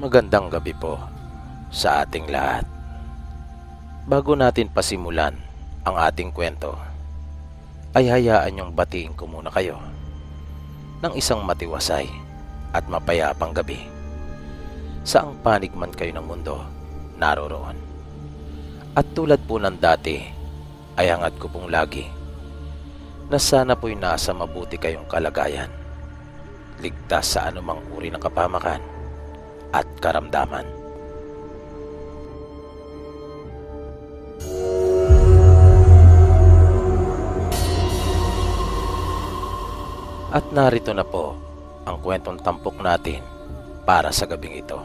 Magandang gabi po sa ating lahat. Bago natin pasimulan ang ating kwento, ay hayaan niyong batiin ko muna kayo ng isang matiwasay at mapayapang gabi. Saang panig man kayo ng mundo naroroon. At tulad po ng dati, ay hangad ko pong lagi na sana po'y nasa mabuti kayong kalagayan, ligtas sa anumang uri ng kapamakan at karamdaman. At narito na po ang kwentong tampok natin para sa gabing ito,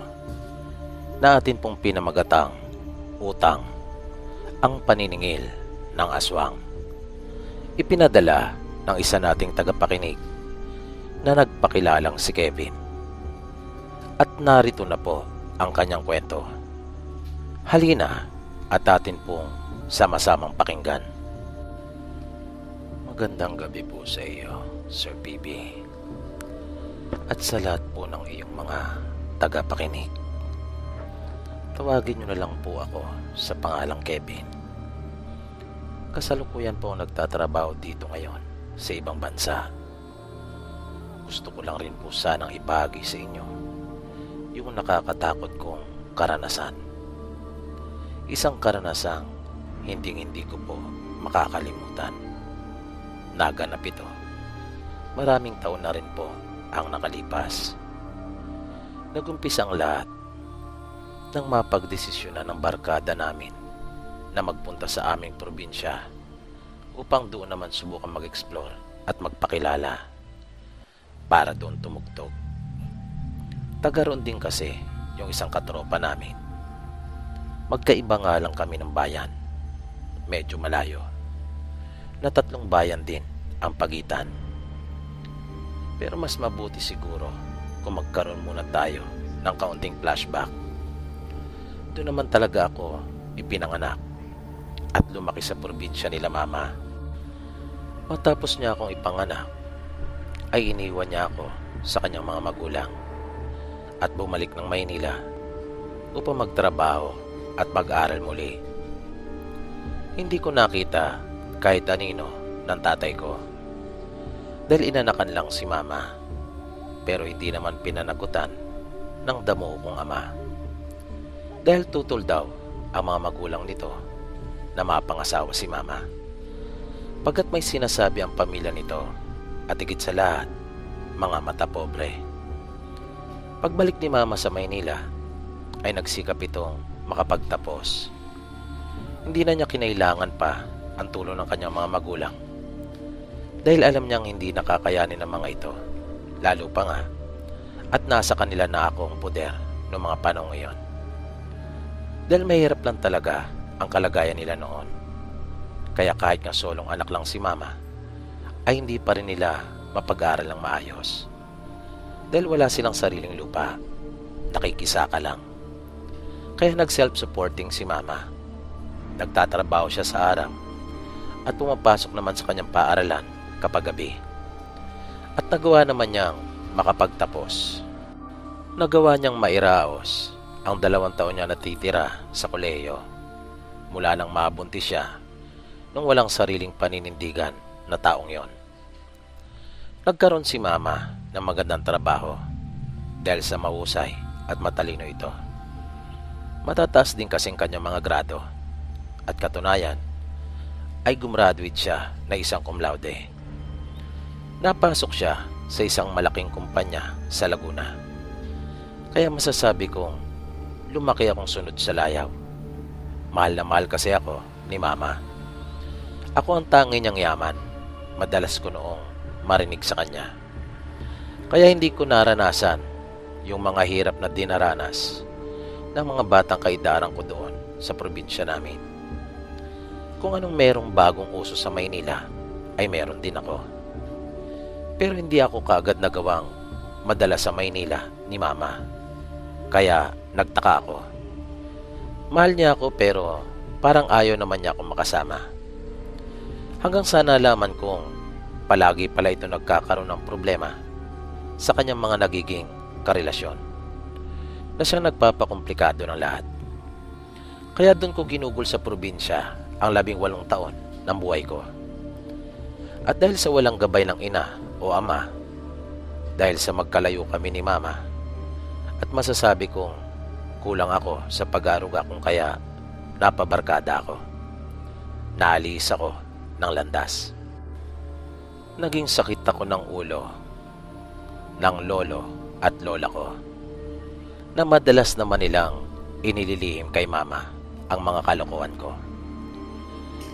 na atin pong pinamagatang Utang, ang paniningil ng aswang. Ipinadala ng isa nating tagapakinig na nagpakilalang si Kevin. At narito na po ang kanyang kwento. Halina at atin pong sama-samang pakinggan. Magandang gabi po sa iyo, Sir PB. At sa lahat po ng iyong mga tagapakinig. Tawagin niyo na lang po ako sa pangalang Kevin. Kasalukuyan po nagtatrabaho dito ngayon sa ibang bansa. Gusto ko lang rin po sanang ibahagi sa inyo yung nakakatakot kong karanasan. Isang karanasang hindi ko po makakalimutan. Naganap ito. Maraming taon na rin po ang nakalipas. Nagumpisa ang lahat nang mapagdesisyonan ng barkada namin na magpunta sa aming probinsya upang doon naman subukan mag-explore at magpakilala para doon tumugtog. Taga roon din kasi yung isang katropa namin. Magkaiba nga lang kami ng bayan. Medyo malayo. Na 3 bayan din ang pagitan. Pero mas mabuti siguro kung magkaroon muna tayo ng kaunting flashback. Doon naman talaga ako ipinanganak at lumaki sa probinsya nila mama. Matapos niya akong ipanganak, ay iniwan niya ako sa kanyang mga magulang at bumalik ng Maynila upang magtrabaho at mag-aral muli. Hindi ko nakita kahit anino ng tatay ko dahil inanakan lang si mama, pero hindi naman pinanagutan ng damo kong ama. Dahil tutol daw ang mga magulang nito na mapangasawa si mama. Pagkat may sinasabi ang pamilya nito at higit sa lahat, mga mata pobre. Pagbalik ni mama sa Maynila, ay nagsikap itong makapagtapos. Hindi na niya kinailangan pa ang tulong ng kanyang mga magulang. Dahil alam niyang hindi nakakayanin ng mga ito, lalo pa nga, at nasa kanila na ako ang poder noong mga panahon ngayon. Dahil mahirap lang talaga ang kalagayan nila noon. Kaya kahit nga solong anak lang si mama, ay hindi pa rin nila mapag-aral ng maayos. Dahil wala silang sariling lupa, nakikisaka lang. Kaya nag-self-supporting si mama. Nagtatrabaho siya sa araw at pumapasok naman sa kanyang paaralan kapag gabi. At nagawa naman niyang makapagtapos. Nagawa niyang mairaos ang 2 taon niya natitira sa kolehiyo mula nang mabuntis siya nung walang sariling paninindigan na taong yon. Nagkaroon si mama ng magandang trabaho dahil sa mahusay at matalino ito. Matataas din kasing kanyang mga grado at katunayan ay gumraduate siya na isang cum laude. Napasok siya sa isang malaking kumpanya sa Laguna. Kaya masasabi kong lumaki akong sunod sa layaw. Mahal na mahal kasi ako ni mama. Ako ang tangi niyang yaman. Madalas ko noong marinig sa kanya. Kaya hindi ko naranasan yung mga hirap na dinaranas ng mga batang kaidaran ko doon sa probinsya namin. Kung anong merong bagong uso sa Maynila, ay meron din ako. Pero hindi ako kaagad nagawang madala sa Maynila ni mama. Kaya nagtaka ako. Mahal niya ako pero parang ayaw naman niya akong makasama. Hanggang sa nalaman kong palagi pala ito nagkakaroon ng problema sa kanyang mga nagiging karelasyon. na siyang nagpapakomplikado ng lahat. Kaya doon ko ginugol sa probinsya ang 18 taon ng buhay ko. At dahil sa walang gabay ng ina o ama, dahil sa magkalayo kami ni mama, at masasabi kong kulang ako sa pag-aaruga kung kaya napabarkada ako. Naalis ako ng landas. Naging sakit ako ng ulo ng lolo at lola ko, na madalas naman nilang inililihim kay mama ang mga kalokohan ko.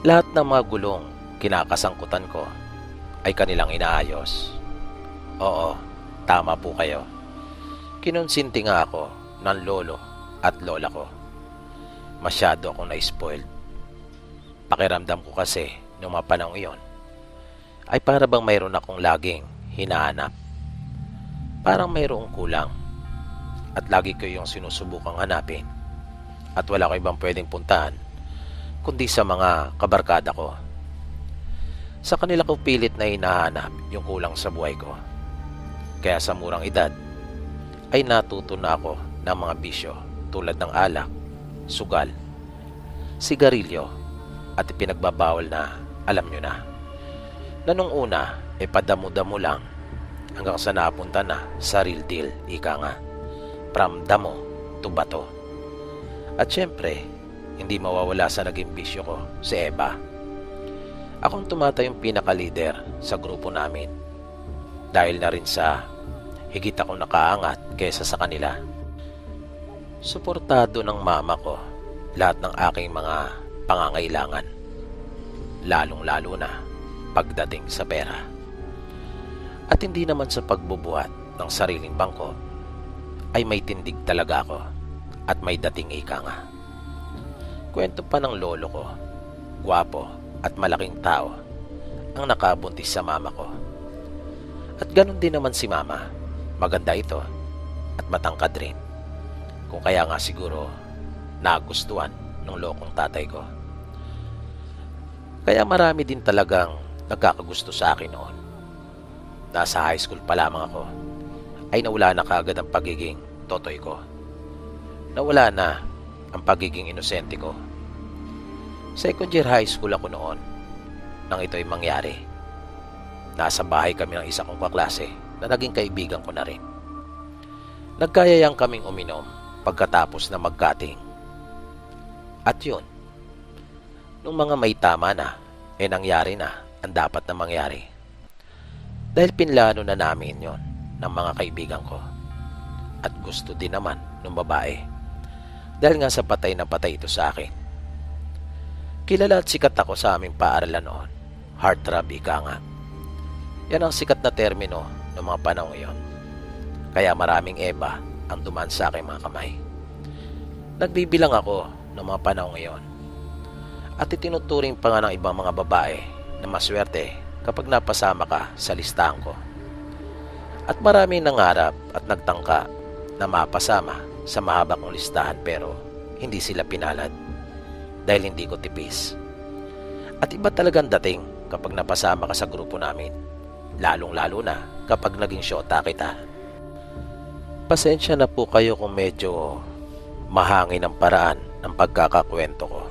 Lahat ng mga gulong kinakasangkutan ko ay kanilang inaayos. Oo, tama po kayo. Kinonsinti nga ako ng lolo at lola ko. Masyado akong na-spoiled. Pakiramdam ko kasi noong mga panahong iyon ay para bang mayroon akong laging hinahanap. Parang mayroong kulang at lagi ko yung sinusubukang hanapin at wala ko ibang pwedeng puntahan kundi sa mga kabarkada ko. Sa kanila ko pilit na hinahanap yung kulang sa buhay ko. Kaya sa murang edad ay natuto na ako ng mga bisyo tulad ng alak, sugal, sigarilyo at ipinagbabawal na alam nyo na nung una padamo-damo lang hanggang sa napunta na sa real deal, ika nga, from damo to bato. At syempre, hindi mawawala sa naging bisyo ko si Eva. Akong tumatayong pinaka-leader sa grupo namin dahil na rin sa higit akong nakaangat kaysa sa kanila. Suportado ng mama ko lahat ng aking mga pangangailangan, lalong-lalo na pagdating sa pera. At hindi naman sa pagbubuhat ng sariling bangko ay may tindig talaga ako at may dating ika nga. Kwento pa ng lolo ko, gwapo at malaking tao ang nakabuntis sa mama ko. At ganun din naman si mama, maganda ito at matangkad rin. Kung kaya nga siguro nagustuhan ng lokong tatay ko. Kaya marami din talagang nagkakagusto sa akin noon. Nasa high school pa lamang ako ay nawala na kaagad ang pagiging totoy ko. Nawala na ang pagiging inosente ko. Second year high school ako noon nang ito'y mangyari. Nasa bahay kami ng isa kong kaklase na naging kaibigan ko na rin. Nagkayayang kaming uminom pagkatapos na magkating. At yun, nung mga may tama na, nangyari na ang dapat na mangyari. Dahil pinlano na namin yon ng mga kaibigan ko. At gusto din naman ng babae. Dahil nga sa patay na patay ito sa akin. Kilala at sikat ako sa aming paaralan noon. Heartthrob, ika nga. Yan ang sikat na termino ng mga panahon yon. Kaya maraming Eva ang dumaan sa aking mga kamay. Nagbibilang ako ng mga panahon yon. At itinuturing pa nga ng ibang mga babae na maswerte kapag napasama ka sa listahan ko. At marami nangarap at nagtangka na mapasama sa mahaba kong listahan pero hindi sila pinalad dahil hindi ko tipis. At iba talagang dating kapag napasama ka sa grupo namin, lalong-lalo na kapag naging syota kita. Pasensya na po kayo kung medyo mahangin ang paraan ng pagkakakwento ko.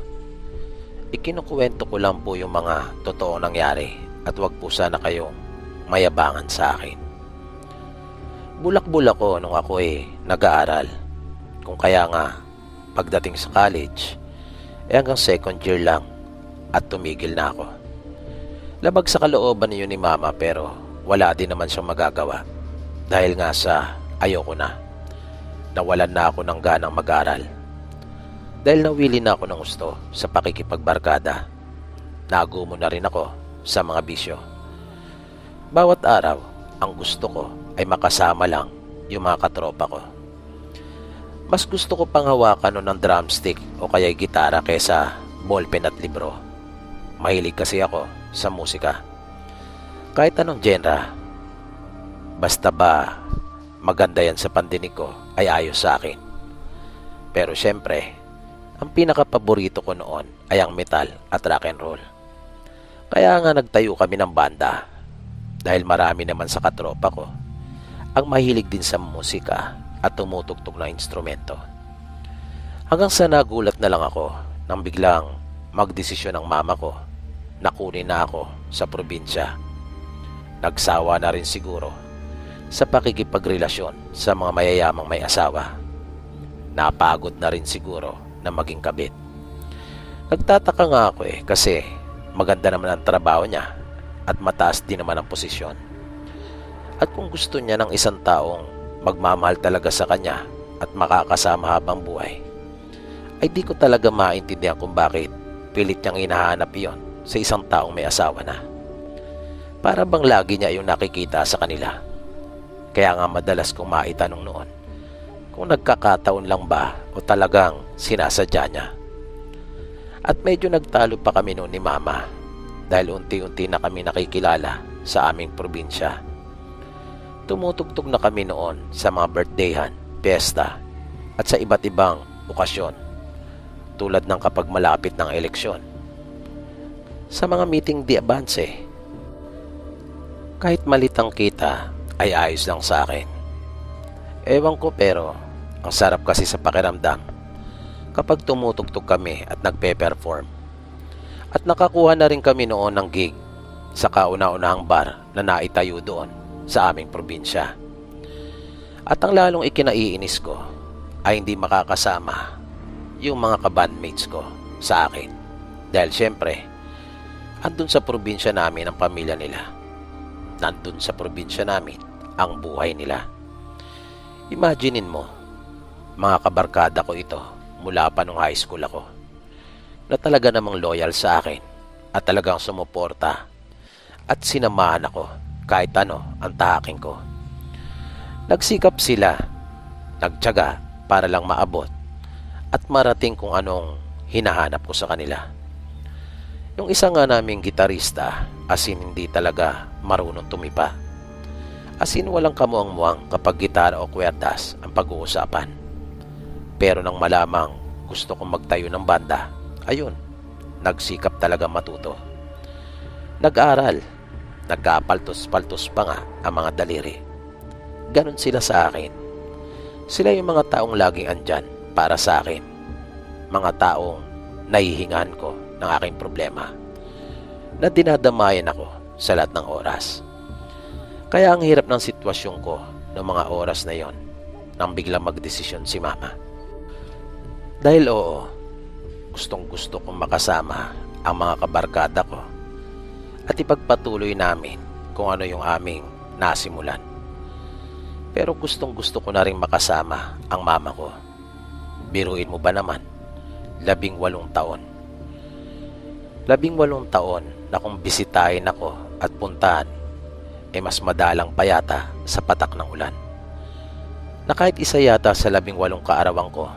Ikinukwento ko lang po yung mga totoo nangyari at wag po sana kayong mayabangan sa akin. Bulak-bulak ko nung ako nag-aaral. Kung kaya nga, pagdating sa college, hanggang second year lang at tumigil na ako. Labag sa kalooban niyo ni mama pero wala din naman siyang magagawa dahil nga sa ayoko na. Nawalan na ako ng ganang mag-aral. Dahil nawili na ako ng gusto sa pakikipagbarkada, nagumo na rin ako sa mga bisyo. Bawat araw, ang gusto ko ay makasama lang yung mga katropa ko. Mas gusto ko pang hawakan ng drumstick o kaya gitara kesa ballpen at libro. Mahilig kasi ako sa musika. Kahit anong genre, basta ba maganda yan sa pandinig ko ay ayos sa akin. Pero syempre, ang pinakapaborito ko noon ay ang metal at rock and roll. Kaya nga nagtayo kami ng banda dahil marami naman sa katropa ko ang mahilig din sa musika at tumutugtog na instrumento. Hanggang sa nagulat na lang ako nang biglang magdesisyon ang mama ko na kunin na ako sa probinsya. Nagsawa na rin siguro sa pakikipagrelasyon sa mga mayayamang may asawa. Napagod na rin siguro na maging kabit. Nagtataka nga ako kasi maganda naman ang trabaho niya at mataas din naman ang posisyon. At kung gusto niya ng isang taong magmamahal talaga sa kanya at makakasama habang buhay, ay di ko talaga maintindihan kung bakit pilit niyang hinahanap iyon sa isang taong may asawa na. Para bang lagi niya yung nakikita sa kanila. Kaya nga madalas kong maitanong noon kung nagkakataon lang ba o talagang sinasadya niya. At medyo nagtalo pa kami noon ni mama dahil unti-unti na kami nakikilala sa aming probinsya. Tumutugtog na kami noon sa mga birthdayhan, piyesta at sa iba't ibang okasyon tulad ng kapag malapit ng eleksyon. Sa mga meeting di avance, kahit malitang kita ay ayos lang sa akin. Ewan ko pero ang sarap kasi sa pakiramdam kapag tumutugtog kami at nagpe-perform. At nakakuha na rin kami noon ng gig sa kauna-unahang bar na naitayo doon sa aming probinsya. At ang lalong ikinaiinis ko ay hindi makakasama yung mga kabandmates ko sa akin. Dahil syempre, andun sa probinsya namin ang pamilya nila. Nandun sa probinsya namin ang buhay nila. Imaginein mo, mga kabarkada ko ito mula pa nung high school ako, na talaga namang loyal sa akin at talagang sumuporta at sinamahan ako kahit ano ang tahaking ko. Nagsikap sila, nagtiyaga para lang maabot at marating kung anong hinahanap ko sa kanila. Yung isa nga naming gitarista, as in hindi talaga marunong tumipa. As in walang kamuang-muang kapag gitara o kwerdas ang pag-uusapan. Pero nang malamang gusto kong magtayo ng banda, ayun, nagsikap talaga matuto. Nag-aral, nagkapaltos-paltos pa nga ang mga daliri. Ganon sila sa akin. Sila yung mga taong laging andyan para sa akin. Mga taong nahihingahan ko ng aking problema na dinadamayan ako sa lahat ng oras. Kaya ang hirap ng sitwasyon ko ng mga oras na yon nang biglang magdesisyon si mama. Dahil oo, gustong gusto kong makasama ang mga kabarkada ko at ipagpatuloy namin kung ano yung aming nasimulan. Pero gustong gusto ko na rin makasama ang mama ko. Biruin mo ba naman, 18 taon. 18 taon na kung bisitahin ako at puntahan, mas madalang pa yata sa patak ng ulan. Na kahit isa yata sa 18 kaarawan ko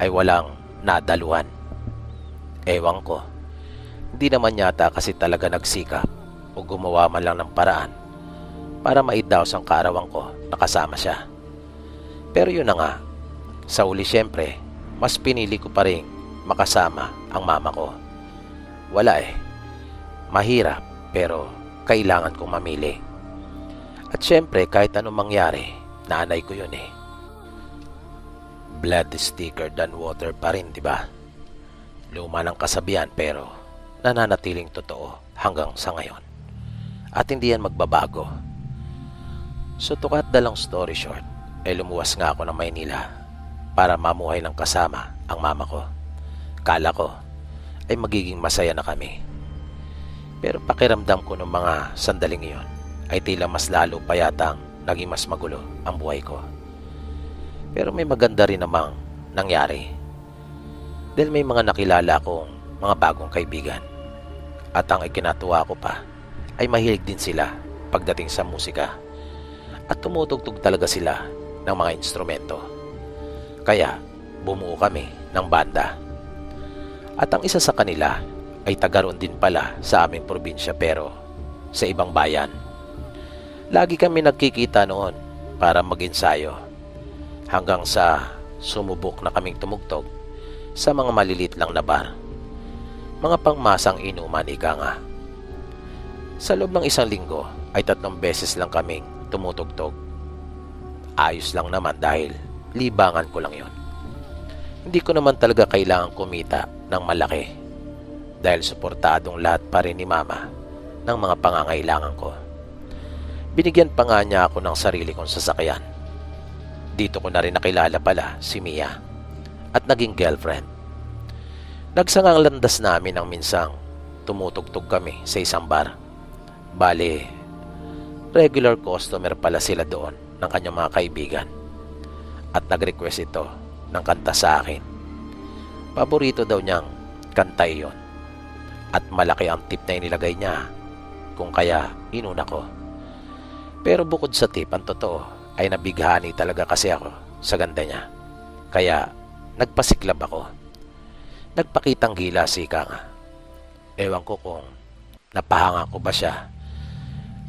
ay walang nadaluhan. Ewan ko, hindi naman yata kasi talaga nagsikap o gumawa man lang ng paraan para maidaos ang kaarawan ko na kasama siya. Pero yun na nga, sa uli syempre, mas pinili ko pa rin makasama ang mama ko. Wala mahirap pero kailangan kong mamili. At syempre kahit anong mangyari, nanay ko yun Blood is thicker than water pa rin, diba? Luma ng kasabihan pero nananatiling totoo hanggang sa ngayon. At hindi yan magbabago. So to cut the long story short, lumuwas nga ako ng Maynila para mamuhay ng kasama ang mama ko. Kala ko ay magiging masaya na kami. Pero pakiramdam ko ng mga sandaling iyon ay tila mas lalo pa yatang naging mas magulo ang buhay ko. Pero may maganda rin namang nangyari. Dahil may mga nakilala akong mga bagong kaibigan. At ang ikinatuwa ko pa ay mahilig din sila pagdating sa musika. At tumutugtog talaga sila ng mga instrumento. Kaya bumuo kami ng banda. At ang isa sa kanila ay tagaroon din pala sa aming probinsya pero sa ibang bayan. Lagi kami nagkikita noon para mag-ensayo hanggang sa sumubok na kaming tumugtog sa mga malilit lang na bar. Mga pangmasang inuman ika nga. Sa loob ng 1 linggo ay 3 beses lang kaming tumutugtog. Ayos lang naman dahil libangan ko lang yon. Hindi ko naman talaga kailangan kumita ng malaki dahil suportadong lahat pa rin ni Mama ng mga pangangailangan ko. Binigyan pa nga niya ako ng sarili kong sasakyan. Dito ko na rin nakilala pala si Mia at naging girlfriend. Nagsangang landas namin ang minsang tumutugtog kami sa isang bar. Bale, regular customer pala sila doon ng kanyang mga kaibigan. At nag-request ito ng kanta sa akin. Paborito daw niyang kanta iyon. At malaki ang tip na inilagay niya, kung kaya inuna ko. Pero bukod sa tip, ang totoo ay nabighani talaga kasi ako sa ganda niya. Kaya nagpasiklab ako. Nagpakitang gila si Ika nga. Ewan ko kung napahanga ko ba siya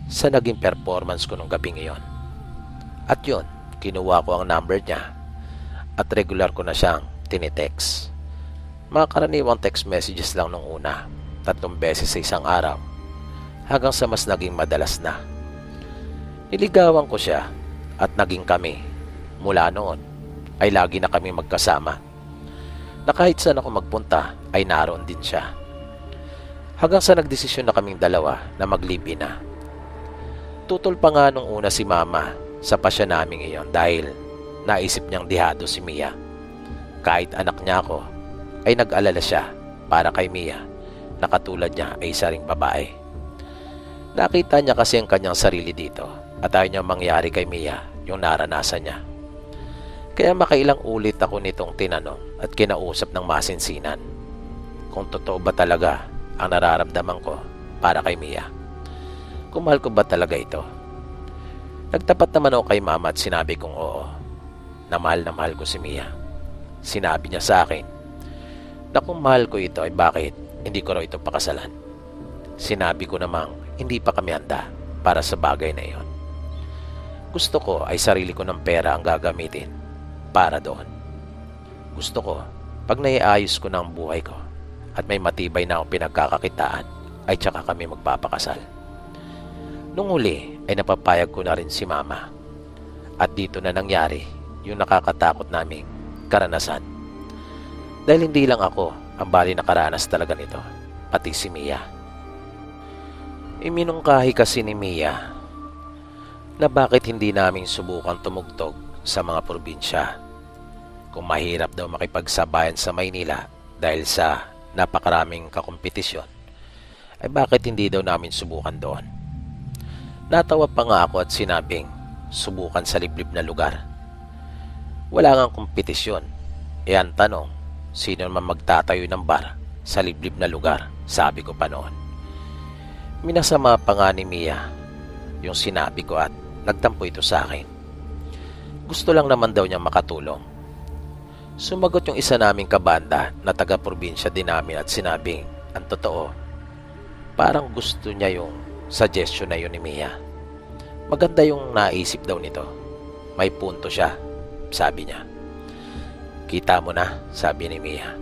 sa naging performance ko nung gabing iyon. At yun, kinuha ko ang number niya at regular ko na siyang tinitext. Mga karaniwang text messages lang nung una, 3 beses sa isang araw, hanggang sa mas naging madalas na. Niligawan ko siya at naging kami. Mula noon ay lagi na kami magkasama, na kahit saan ako magpunta ay naroon din siya. Hanggang sa nagdesisyon na kaming dalawa na mag-live-in na. Tutol pa nga nung una si Mama sa pasya naming iyon dahil naisip niyang dihado si Mia. Kahit anak niya ako ay nag-alala siya para kay Mia na katulad niya ay isa ring babae. Nakita niya kasi ang kanyang sarili dito at ayaw niya mangyari kay Mia yung naranasan niya. Kaya makailang ulit ako nitong tinanong at kinausap ng masinsinan kung totoo ba talaga ang nararamdaman ko para kay Mia. Kung mahal ko ba talaga ito. Nagtapat naman ako kay Mama at sinabi kong oo, na mahal ko si Mia. Sinabi niya sa akin na kung mahal ko ito ay bakit hindi ko raw ito pakasalan. Sinabi ko namang hindi pa kami handa para sa bagay na iyon. Gusto ko ay sarili ko ng pera ang gagamitin para doon. Gusto ko, pag naiayos ko ng buhay ko at may matibay na akong pinagkakakitaan, ay tsaka kami magpapakasal. Nung huli ay napapayag ko na rin si Mama. At dito na nangyari yung nakakatakot naming karanasan. Dahil hindi lang ako ang bali nakaranas talaga nito, pati si Mia. Iminungkahi kasi ni Mia na bakit hindi namin subukan tumugtog sa mga probinsya. Kung mahirap daw makipagsabayan sa Maynila dahil sa napakaraming kakompetisyon, ay bakit hindi daw namin subukan doon. Natawa pa nga ako at sinabing subukan sa liblib na lugar. Wala ngang kompetisyon. E ang tanong, sino naman magtatayo ng bar sa liblib na lugar? Sabi ko pa noon. Minasama pa nga ni Mia yung sinabi ko at nagtampo ito sa akin. Gusto lang naman daw niyang makatulong. Sumagot yung isa naming kabanda na taga-probinsya din namin at sinabing, ang totoo, parang gusto niya yung suggestion na yun ni Mia. Maganda yung naisip daw nito. May punto siya, sabi niya. Kita mo na, sabi ni Mia.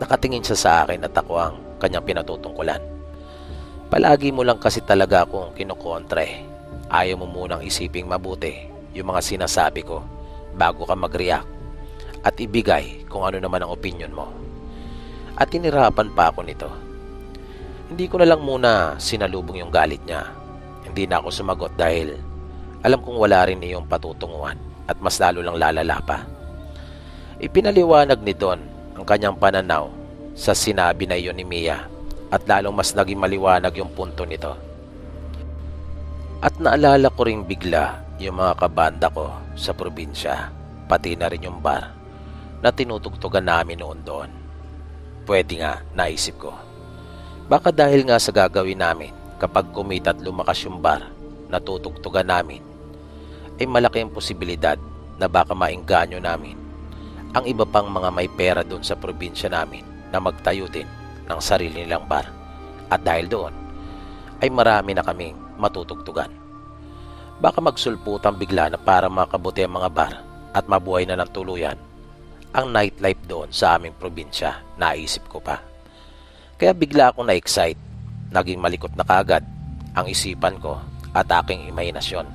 Nakatingin siya sa akin at ako ang kanyang pinatutungkulan. Palagi mo lang kasi talaga akong kinukontra eh. Ayaw mo munang isiping mabuti yung mga sinasabi ko bago ka mag-react at ibigay kung ano naman ang opinion mo. At tinirapan pa ako nito. Hindi ko na lang muna sinalubong yung galit niya. Hindi na ako sumagot dahil alam kong wala rin iyong patutunguhan at mas lalo lang lalala pa. Ipinaliwanag ni Don ang kanyang pananaw sa sinabi na iyon ni Mia at lalong mas naging maliwanag yung punto nito. At naalala ko rin bigla yung mga kabanda ko sa probinsya, pati na rin yung bar na tinutugtugan namin noon doon. Pwede nga, naisip ko. Baka dahil nga sa gagawin namin kapag kumita at lumakas yung bar na tutugtugan namin, ay malaki ang posibilidad na baka maengganyo namin ang iba pang mga may pera doon sa probinsya namin na magtayo din ng sarili nilang bar. At dahil doon, ay marami na kaming matutugtugan. Baka magsulputan bigla na para makabuti ang mga bar at mabuhay na ng tuluyan ang nightlife doon sa aming probinsya, naisip ko pa. Kaya bigla akong na-excite, naging malikot na kaagad ang isipan ko at aking imahinasyon.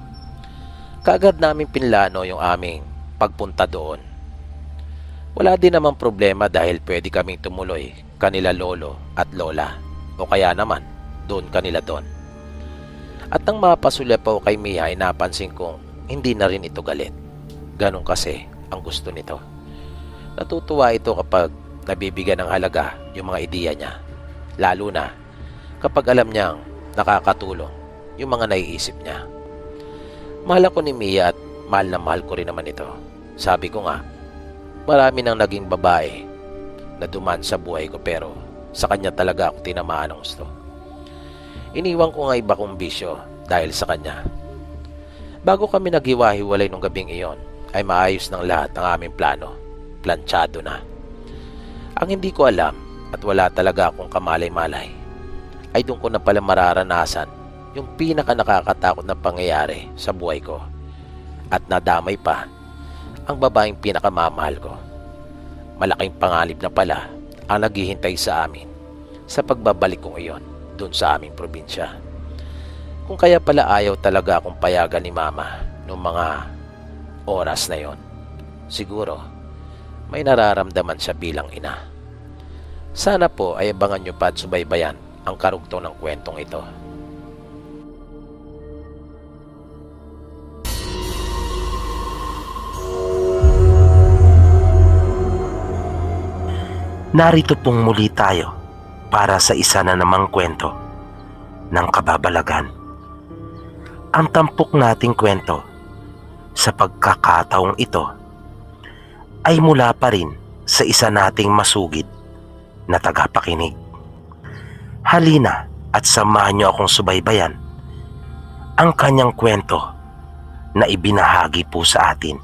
Kaagad namin pinlano yung aming pagpunta doon. Wala din namang problema dahil pwede kaming tumuloy kanila lolo at lola o kaya naman doon kanila doon. At nang mapasulipaw kay Mia ay napansin kong hindi na rin ito galit. Ganon kasi ang gusto nito. Natutuwa ito kapag nabibigyan ng halaga yung mga ideya niya. Lalo na kapag alam niyang nakakatulong yung mga naiisip niya. Mahal ako ni Mia at mahal na mahal ko rin naman ito. Sabi ko nga, marami nang naging babae na duman sa buhay ko pero sa kanya talaga ako tinamaan ng gusto. Iniwan ko nga iba kong bisyo dahil sa kanya. Bago kami naghiwa-hiwalay nung gabing iyon, ay maayos ng lahat ang aming plano. Planchado na. Ang hindi ko alam at wala talaga akong kamalay-malay ay doon ko na pala mararanasan yung pinaka nakakatakot na pangyayari sa buhay ko. At nadamay pa ang babaeng pinakamamahal ko. Malaking panganib na pala ang naghihintay sa amin sa pagbabalik kong iyon doon sa aming probinsya. Kung kaya pala ayaw talaga akong payagan ni Mama noong mga oras na yon, siguro may nararamdaman siya bilang ina. Sana po ay abangan nyo pa at subaybayan ang karugtong ng kwentong ito. Narito pong muli tayo para sa isa na namang kwento ng kababalagan. Ang tampok nating kwento sa pagkakataong ito ay mula pa rin sa isa nating masugid na tagapakinig. Halina at samahan niyo akong subaybayan ang kanyang kwento na ibinahagi po sa atin.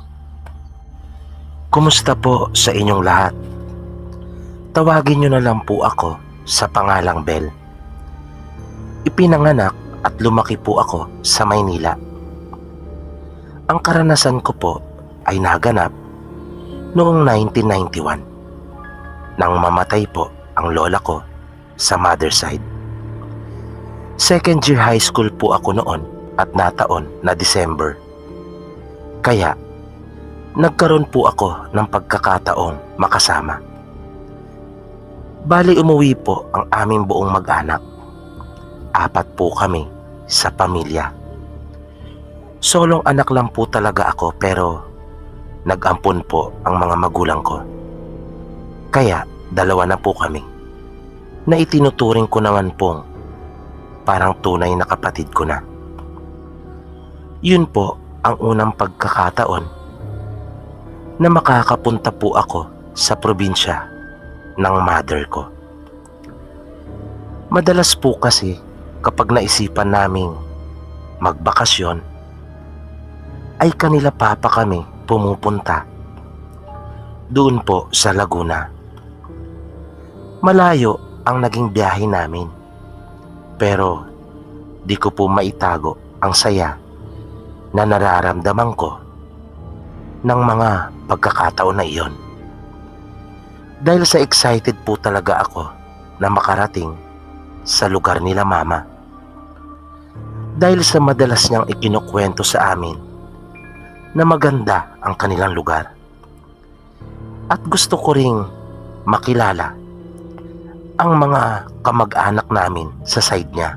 Kumusta po sa inyong lahat? Tawagin niyo na lang po ako sa pangalang Bel. Ipinanganak at lumaki po ako sa Maynila. Ang karanasan ko po ay naganap noong 1991 nang mamatay po ang lola ko sa mother side. Second year high school po ako noon at nataon na December. Kaya nagkaroon po ako ng pagkakataong makasama. Bali umuwi po ang aming buong mag-anak. 4 po kami sa pamilya. Solong anak lang po talaga ako pero nag-ampon po ang mga magulang ko. Kaya 2 na po kami na itinuturing ko naman pong parang tunay na kapatid ko na. Yun po ang unang pagkakataon na makakapunta po ako sa probinsya ng mother ko. Madalas po kasi kapag naisipan naming magbakasyon ay kanila papa kami pumupunta doon po sa Laguna. Malayo ang naging biyahe namin pero di ko po maitago ang saya na nararamdaman ko ng mga pagkakataon na iyon. Dahil sa excited po talaga ako na makarating sa lugar nila mama. Dahil sa madalas niyang ikinukwento sa amin na maganda ang kanilang lugar. At gusto ko ring makilala ang mga kamag-anak namin sa side niya.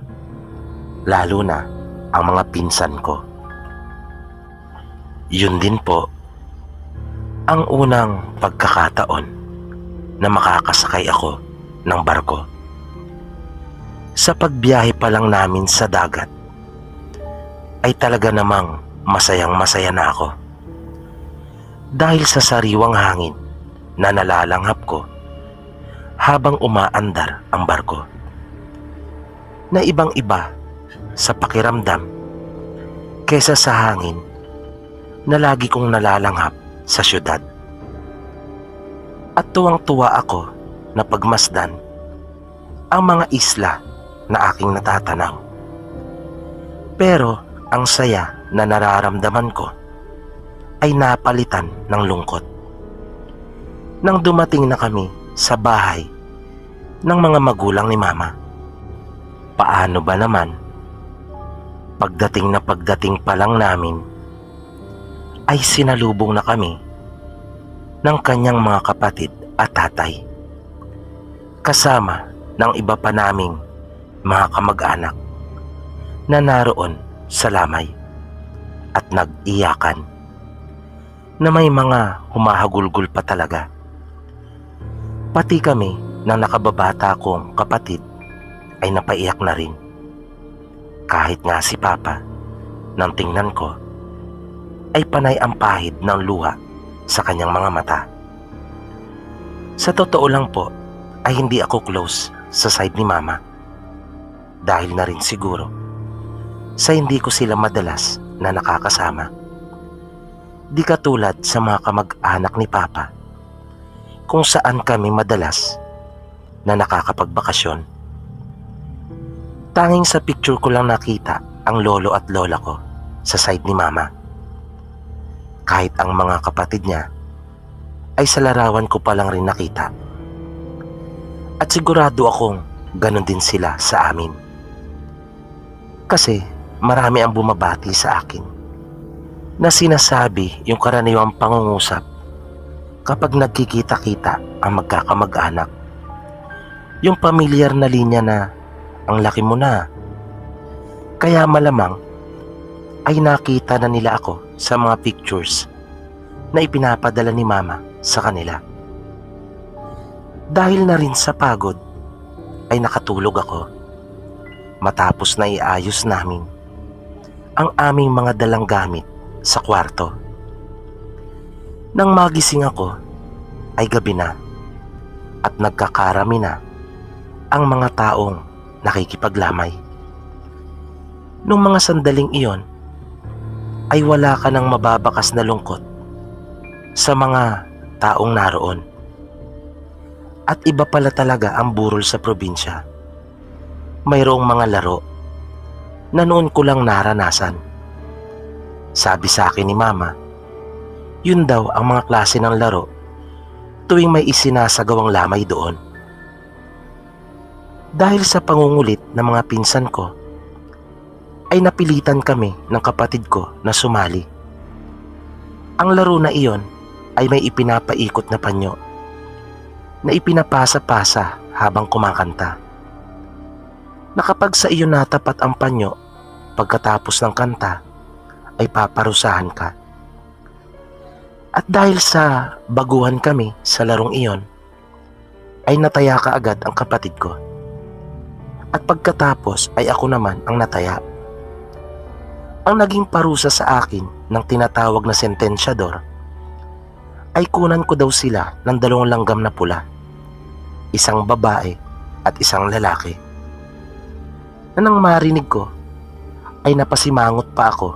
Lalo na ang mga pinsan ko. Yun din po ang unang pagkakataon na makakasakay ako ng barko. Sa pagbiyahe pa lang namin sa dagat ay talaga namang masayang-masaya na ako. Dahil sa sariwang hangin na nalalanghap ko habang umaandar ang barko. Na ibang-iba sa pakiramdam kesa sa hangin na lagi kong nalalanghap sa syudad. At tuwang-tuwa ako na pagmasdan ang mga isla na aking natatanaw. Pero ang saya na nararamdaman ko ay napalitan ng lungkot. Nang dumating na kami sa bahay ng mga magulang ni mama. Paano ba naman? Pagdating pa lang namin ay sinalubong na kami ng kanyang mga kapatid at tatay. Kasama ng iba pa naming mga kamag-anak na naroon sa lamay at nag-iyakan na may mga humahagulgol pa talaga. Pati kami ng nakababata kong kapatid ay napaiyak na rin. Kahit nga si Papa, nang tingnan ko, ay panay ang pahid ng luha sa kanyang mga mata. Sa totoo lang po, ay hindi ako close sa side ni Mama. Dahil na rin siguro sa hindi ko sila madalas na nakakasama. Di katulad sa mga kamag-anak ni Papa kung saan kami madalas na nakakapagbakasyon. Tanging sa picture ko lang nakita ang lolo at lola ko sa side ni Mama. Kahit ang mga kapatid niya ay sa larawan ko pa lang rin nakita. At sigurado akong ganun din sila sa amin. Kasi marami ang bumabati sa akin na sinasabi yung karaniwang pangungusap kapag nagkikita-kita ang magkakamag-anak. Yung pamilyar na linya na ang laki mo na. Kaya malamang ay nakita na nila ako sa mga pictures na ipinapadala ni Mama sa kanila. Dahil na rin sa pagod ay nakatulog ako matapos na iayos namin ang aming mga dalang gamit sa kwarto. Nang magising ako ay gabi na at nagkakarami na ang mga taong nakikipaglamay. Nung mga sandaling iyon ay wala ka ng mababakas na lungkot sa mga taong naroon. At iba pala talaga ang burol sa probinsya. Mayroong mga laro na noon ko lang naranasan. Sabi sa akin ni Mama, yun daw ang mga klase ng laro tuwing may isinasagawang lamay doon. Dahil sa pangungulit ng mga pinsan ko, ay napilitan kami ng kapatid ko na sumali. Ang laro na iyon ay may ipinapaikot na panyo na ipinapasa-pasa habang kumakanta. Na kapag sa iyo natapat ang panyo pagkatapos ng kanta, ay paparusahan ka. At dahil sa baguhan kami sa larong iyon, ay nataya ka agad ang kapatid ko. At pagkatapos ay ako naman ang nataya. Ang naging parusa sa akin ng tinatawag na sentensyador ay kunan ko daw sila ng 2 langgam na pula, isang babae at isang lalaki. Na nang marinig ko ay napasimangot pa ako,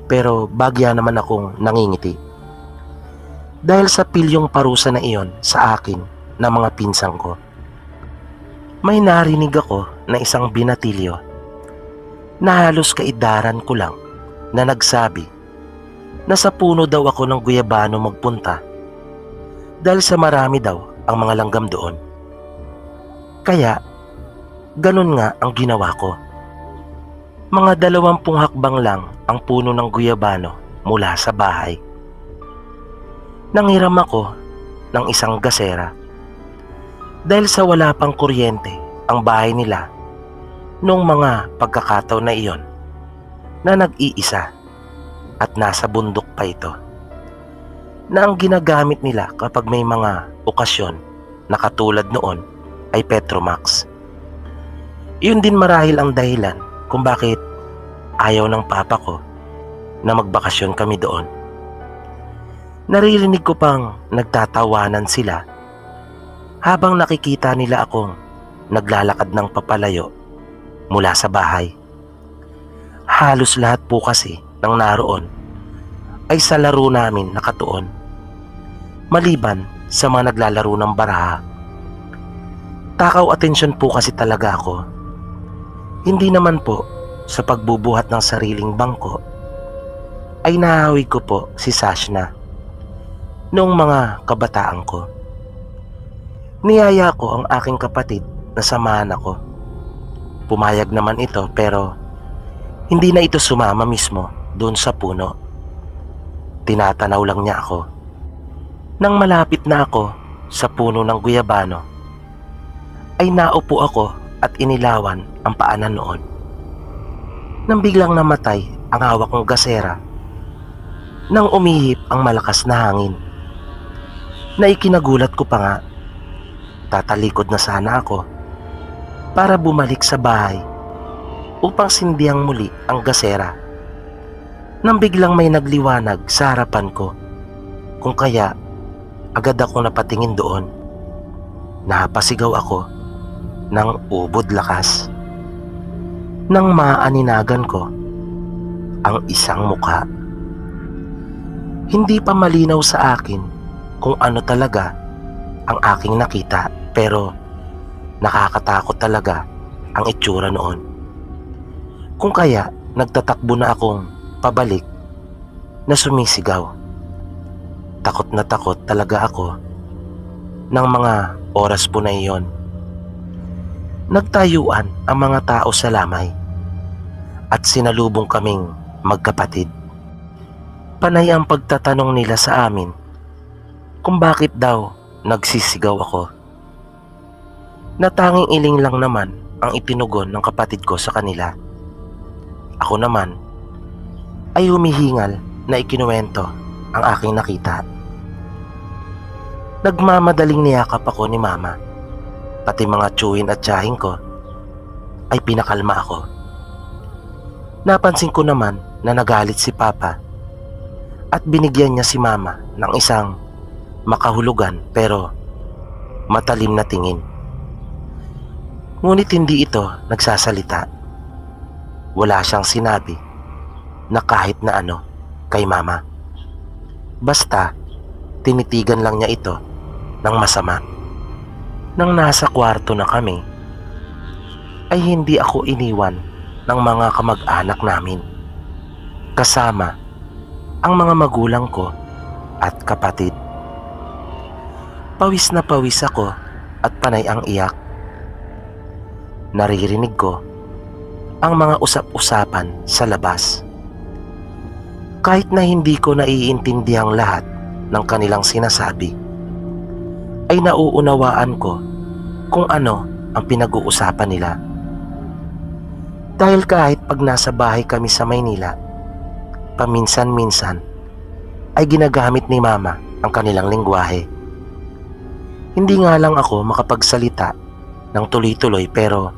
pero bagya naman akong nangingiti. Dahil sa pilyong parusa na iyon sa akin ng mga pinsang ko, may narinig ako na isang binatilyo na halos kaidaran ko lang na nagsabi na sa puno daw ako ng guyabano magpunta dahil sa marami daw ang mga langgam doon. Kaya ganun nga ang ginawa ko. Mga 20 hakbang lang ang puno ng guyabano mula sa bahay. Nanghiram ako ng isang gasera dahil sa wala pang kuryente ang bahay nila noong mga pagkakataon na iyon na nag-iisa at nasa bundok pa ito, na ang ginagamit nila kapag may mga okasyon na katulad noon ay Petromax. Iyon din marahil ang dahilan kung bakit ayaw ng papa ko na magbakasyon kami doon. Naririnig ko pang nagtatawanan sila habang nakikita nila akong naglalakad ng papalayo mula sa bahay. Halos lahat po kasi ng naroon ay sa laro namin nakatuon, maliban sa mga naglalaro ng baraha. Takaw atensyon po kasi talaga ako. Hindi naman po sa pagbubuhat ng sariling bangko ay nahawig ko po si Sashna noong mga kabataan ko. Niyaya ko ang aking kapatid na samahan ako. Pumayag naman ito pero hindi na ito sumama mismo doon sa puno. Tinatanaw lang niya ako. Nang malapit na ako sa puno ng guyabano, ay naupo ako at inilawan ang paanan noon. Nang biglang namatay ang hawak kong gasera, nang umihip ang malakas na hangin, na ikinagulat ko pa nga, tatalikod na sana ako para bumalik sa bahay upang sindihang muli ang gasera. Nang biglang may nagliwanag sa harapan ko, kung kaya agad ako napatingin doon. Napasigaw ako ng ubod lakas. Nang maaaninagan ko ang isang mukha. Hindi pa malinaw sa akin kung ano talaga ang aking nakita, pero nakakatakot talaga ang itsura noon. Kung kaya nagtatakbo na akong pabalik na sumisigaw. Takot na takot talaga ako ng mga oras po na iyon. Nagtayuan ang mga tao sa lamay at sinalubong kaming magkapatid. Panay ang pagtatanong nila sa amin kung bakit daw nagsisigaw ako. Natanging iling lang naman ang itinugon ng kapatid ko sa kanila. Ako naman ay humihingal na ikinuwento ang aking nakita. Nagmamadaling niyakap ako ni mama, pati mga tsuhin at tiyahin ko ay pinakalma ako. Napansin ko naman na nagalit si papa at binigyan niya si mama ng isang makahulugan pero matalim na tingin. Ngunit hindi ito nagsasalita. Wala siyang sinabi na kahit na ano kay mama. Basta tinitigan lang niya ito ng masama. Nang nasa kwarto na kami, ay hindi ako iniwan ng mga kamag-anak namin, kasama ang mga magulang ko at kapatid. Pawis na pawis ako at panay ang iyak. Naririnig ko ang mga usap-usapan sa labas. Kahit na hindi ko naiintindihang lahat ng kanilang sinasabi, ay nauunawaan ko kung ano ang pinag-uusapan nila. Dahil kahit pag nasa bahay kami sa Maynila, paminsan-minsan ay ginagamit ni mama ang kanilang lengguwahe. Hindi nga lang ako makapagsalita ng tuloy-tuloy pero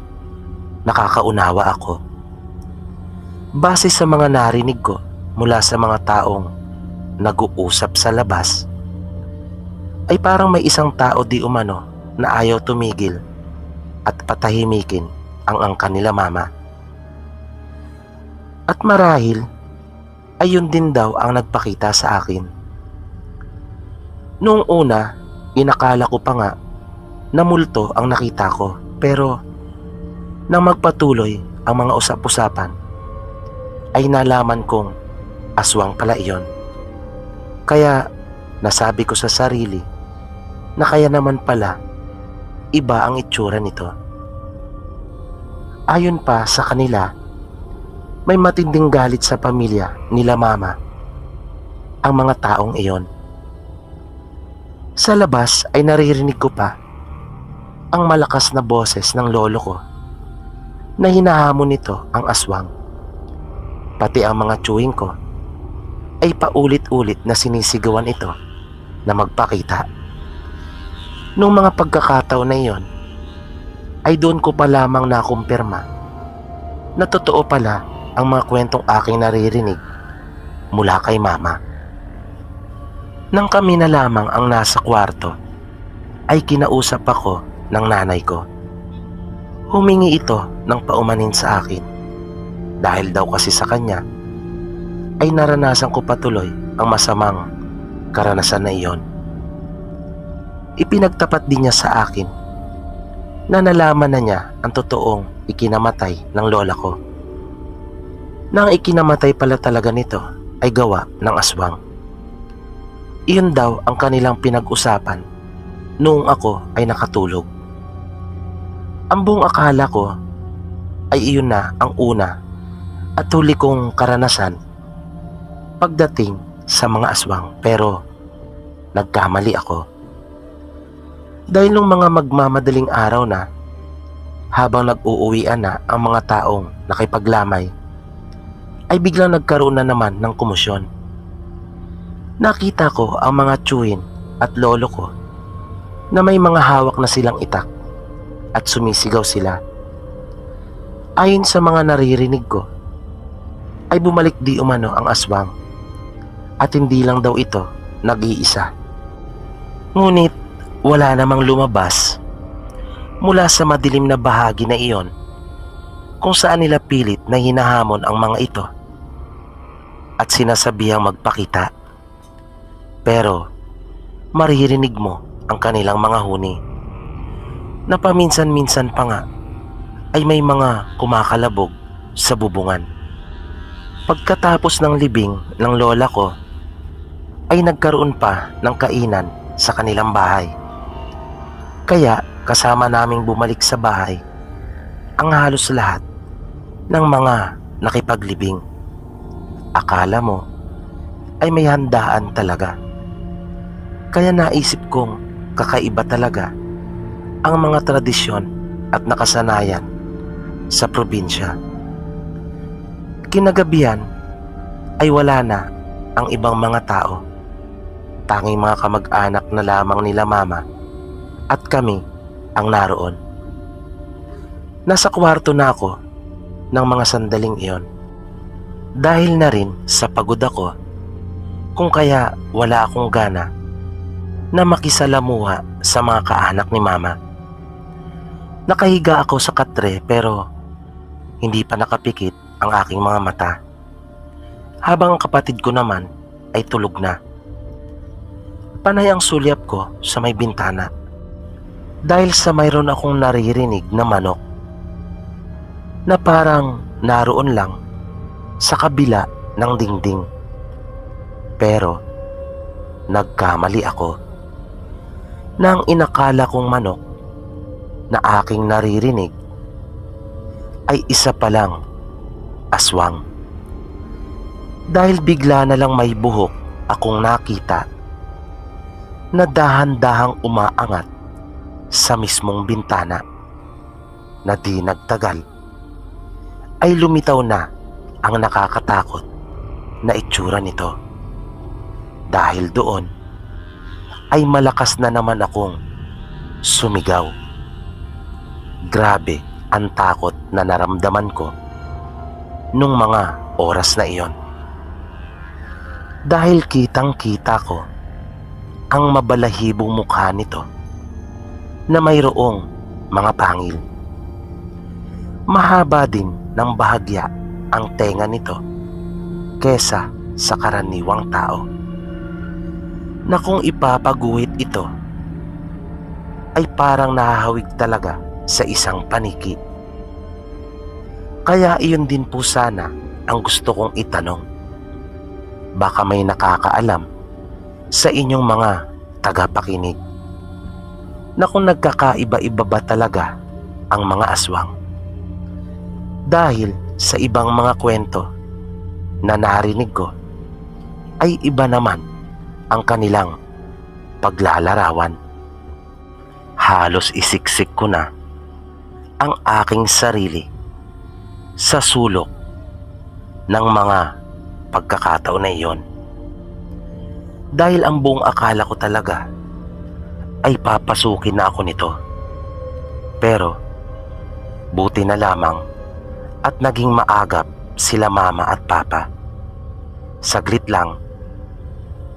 nakakaunawa ako. Base sa mga narinig ko mula sa mga taong nag-uusap sa labas, ay parang may isang tao di umano na ayaw tumigil at patahimikin ang kanila mama. At marahil ay yun din daw ang nagpakita sa akin. Noong una, inakala ko pa nga na multo ang nakita ko, pero nang magpatuloy ang mga usap-usapan, ay nalaman kong aswang pala iyon. Kaya nasabi ko sa sarili na kaya naman pala iba ang itsura nito. Ayon pa sa kanila, may matinding galit sa pamilya nila mama ang mga taong iyon. Sa labas ay naririnig ko pa ang malakas na boses ng lolo ko na hinahamon nito ang aswang. Pati ang mga tsuhin ko ay paulit-ulit na sinisigawan ito na magpakita. Nung mga pagkakataon na iyon, ay doon ko pa lamang nakumpirma na totoo pala ang mga kwentong aking naririnig mula kay mama. Nang kami na lamang ang nasa kwarto, ay kinausap ako ng nanay ko. Humingi ito ng paumanin sa akin dahil daw kasi sa kanya ay naranasan ko patuloy ang masamang karanasan na iyon. Ipinagtapat din niya sa akin na nalaman na niya ang totoong ikinamatay ng lola ko. Nang ikinamatay pala talaga nito ay gawa ng aswang. Iyon daw ang kanilang pinag-usapan noong ako ay nakatulog. Ang buong akala ko ay iyon na ang una at huli kong karanasan pagdating sa mga aswang, pero nagkamali ako. Dahil nung mga magmamadaling araw na, habang nag-uuwian na ang mga taong nakipaglamay, ay biglang nagkaroon na naman ng komosyon. Nakita ko ang mga tiyuhin at lolo ko na may mga hawak na silang itak at sumisigaw sila. Ayon sa mga naririnig ko, ay bumalik di umano ang aswang at hindi lang daw ito nag-iisa. Ngunit wala namang lumabas mula sa madilim na bahagi na iyon kung saan nila pilit na hinahamon ang mga ito at sinasabihang magpakita. Pero maririnig mo ang kanilang mga huni na paminsan-minsan pa nga ay may mga kumakalabog sa bubungan. Pagkatapos ng libing ng lola ko ay nagkaroon pa ng kainan sa kanilang bahay. Kaya kasama naming bumalik sa bahay ang halos lahat ng mga nakipaglibing. Akala mo ay may handaan talaga. Kaya naisip kong kakaiba talaga ang mga tradisyon at nakasanayan sa probinsya. Kinagabihan ay wala na ang ibang mga tao. Tanging mga kamag-anak na lamang nila mama at kami ang naroon. Nasa kwarto na ako ng mga sandaling iyon. Dahil na rin sa pagod ako, kung kaya wala akong gana na makisalamuha sa mga kaanak ni mama. Nakahiga ako sa katre pero hindi pa nakapikit ang aking mga mata. Habang ang kapatid ko naman ay tulog na. Panay ang sulyap ko sa may bintana dahil sa mayroon akong naririnig na manok na parang naroon lang sa kabila ng dingding. Pero nagkamali ako nang inakala kong manok na aking naririnig ay isa palang aswang. Dahil bigla na lang may buhok akong nakita na dahan-dahang umaangat sa mismong bintana na di nagtagal ay lumitaw na ang nakakatakot na itsura nito. Dahil doon ay malakas na naman akong sumigaw. Grabe ang takot na naramdaman ko nung mga oras na iyon. Dahil kitang-kita ko ang mabalahibong mukha nito na mayroong mga pangil. Mahaba din ng bahagya ang tenga nito kesa sa karaniwang tao, na kung ipapaguhit ito ay parang nahahawig talaga sa isang paniki. Kaya iyon din po sana ang gusto kong itanong. Baka may nakakaalam sa inyong mga tagapakinig na kung nagkakaiba-iba ba talaga ang mga aswang. Dahil sa ibang mga kwento na narinig ko ay iba naman ang kanilang paglalarawan. Halos isiksik ko na ang aking sarili sa sulok ng mga pagkakataon na iyon. Dahil ang buong akala ko talaga ay papasukin na ako nito. Pero buti na lamang at naging maagap sila mama at papa. Saglit lang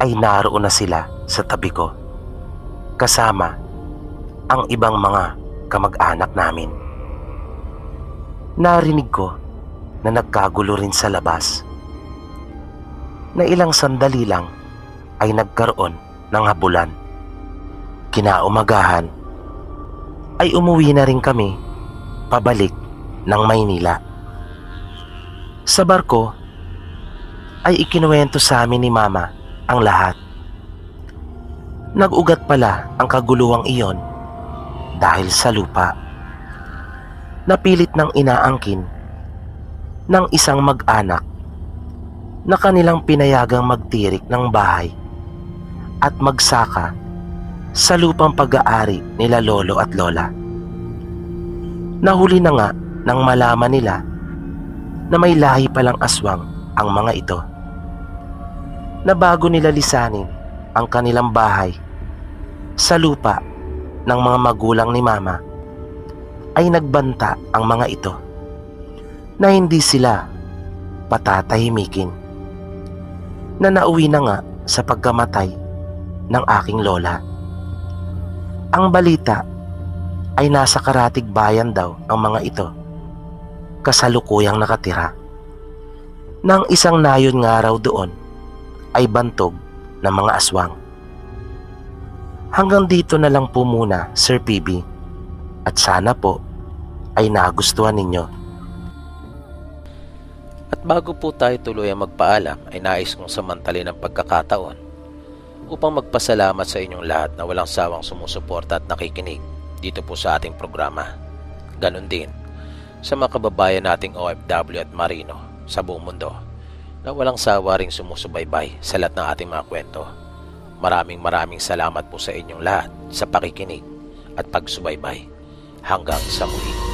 ay naroon na sila sa tabi ko kasama ang ibang mga kamag-anak namin. Narinig ko na nagkagulo rin sa labas, na ilang sandali lang ay nagkaroon ng habulan. Kinaumagahan ay umuwi na rin kami pabalik ng Maynila. Sa barko ay ikinuwento sa amin ni mama ang lahat. Nag-ugat pala ang kaguluhang iyon dahil sa lupa. Napilit ng inaangkin ng isang mag-anak na kanilang pinayagang magtirik ng bahay at magsaka sa lupang pag-aari nila lolo at lola. Nahuli na nga nang malaman nila na may lahi palang aswang ang mga ito, na bago nila lisanin ang kanilang bahay sa lupa ng mga magulang ni mama, ay nagbanta ang mga ito na hindi sila patatahimikin, na nauwi na nga sa pagkamatay ng aking lola. Ang balita ay nasa Karatig Bayan daw ang mga ito, kasalukuyang nakatira, nang isang nayon nga raw doon ay bantog ng mga aswang. Hanggang dito na lang po muna, Sir PB, at sana po ay nagustuhan ninyo. At bago po tayo tuloy ang magpaalam, ay nais kong samantalin ang pagkakataon upang magpasalamat sa inyong lahat na walang sawang sumusuporta at nakikinig dito po sa ating programa. Ganon din sa mga kababayan nating OFW at Marino sa buong mundo na walang sawa ring sumusubaybay sa lahat ng ating mga kwento. Maraming salamat po sa inyong lahat sa pakikinig at pagsubaybay. Hanggang sa muli.